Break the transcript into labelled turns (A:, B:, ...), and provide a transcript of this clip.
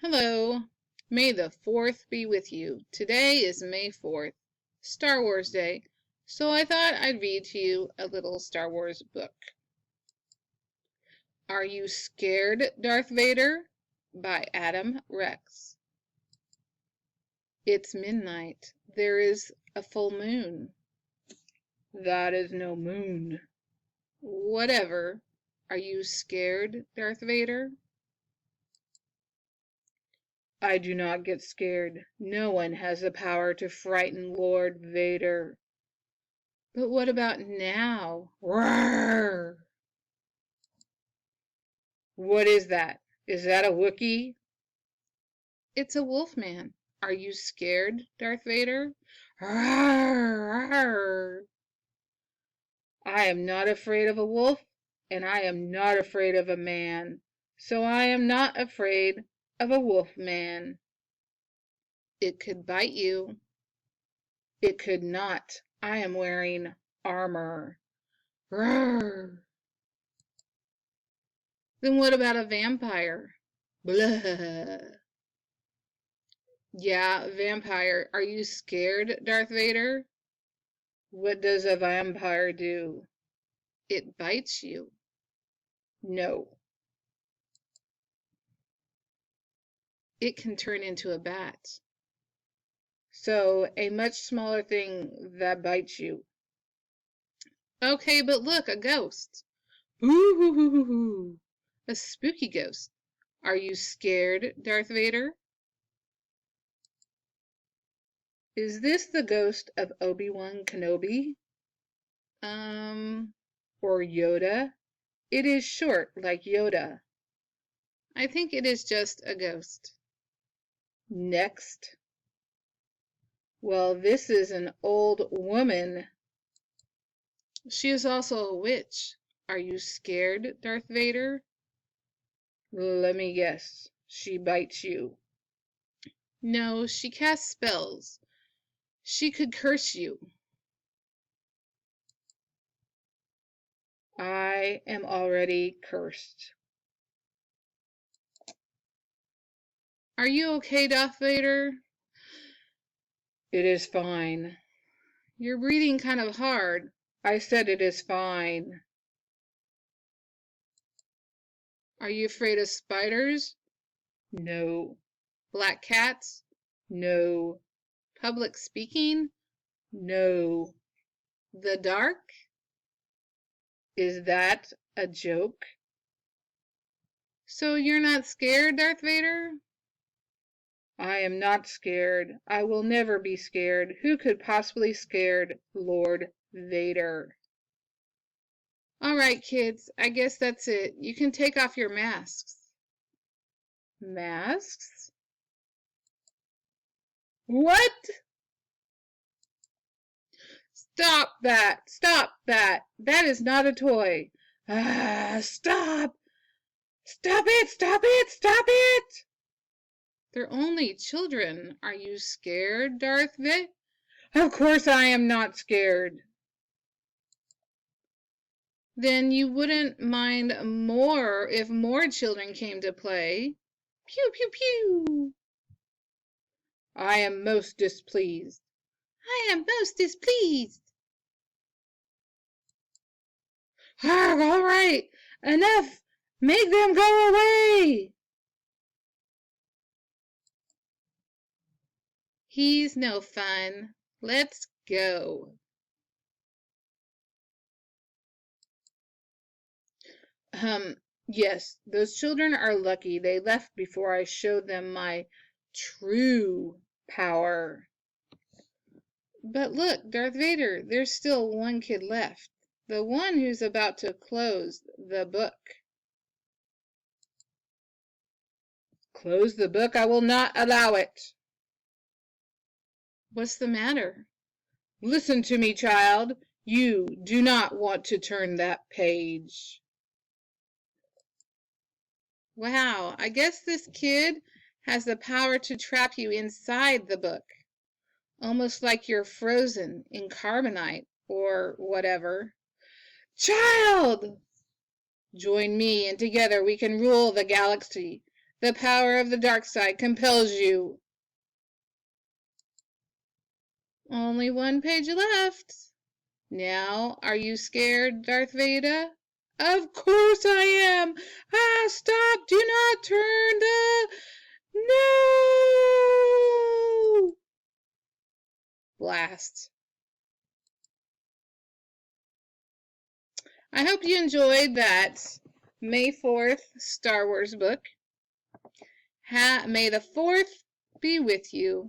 A: Hello. May the 4th be with you. Today is May 4th, Star Wars Day, so I thought I'd read to you a little Star Wars book. Are You Scared, Darth Vader? By Adam Rex. It's midnight. There is a full moon. That is no moon. Whatever. Are you scared, Darth Vader? I do not get scared. No one has the power to frighten Lord Vader. But what about now? Roar! What is that? Is that a Wookiee? It's a wolf man. Are you scared, Darth Vader? Roar! Roar! I am not afraid of a wolf, and I am not afraid of a man. So I am not afraid of a wolf man. It could bite you. It could not. I am wearing armor. Roar! Then what about a vampire? Blah. Yeah, vampire. Are you scared, Darth Vader? What does a vampire do? It bites you. No. It can turn into a bat. So, a much smaller thing that bites you. Okay, but look, a ghost. Ooh, a spooky ghost. Are you scared, Darth Vader? Is this the ghost of Obi-Wan Kenobi? Or Yoda? It is short, like Yoda. I think it is just a ghost. Next. Well, this is an old woman. She is also a witch. Are you scared, Darth Vader? Let me guess. She bites you. No, she casts spells. She could curse you. I am already cursed. Are you okay, Darth Vader? It is fine. You're breathing kind of hard. I said it is fine. Are you afraid of spiders? No. Black cats? No. Public speaking? No. The dark? Is that a joke? So you're not scared, Darth Vader? I am not scared. I will never be scared. Who could possibly scared Lord Vader? All right, kids, I guess that's it. You can take off your masks. Masks? What? Stop that! Stop that! That is not a toy. Stop! Stop it! Stop it! Stop it! They're only children. Are you scared, Darth Vader? Of course I am not scared. Then you wouldn't mind more if more children came to play. Pew, pew, pew. I am most displeased. I am most displeased. All right, enough. Make them go away. He's no fun. Let's go. Yes, those children are lucky. They left before I showed them my true power. But look, Darth Vader, there's still one kid left. The one who's about to close the book. Close the book? I will not allow it. What's the matter? Listen to me, child. You do not want to turn that page. Wow, I guess this kid has the power to trap you inside the book. Almost like you're frozen in carbonite or whatever. Child! Join me and together we can rule the galaxy. The power of the dark side compels you. Only one page left. Now, are you scared, Darth Vader? Of course I am. Ah, stop. Do not turn the... No! Blast. I hope you enjoyed that May 4th Star Wars book. May the 4th be with you.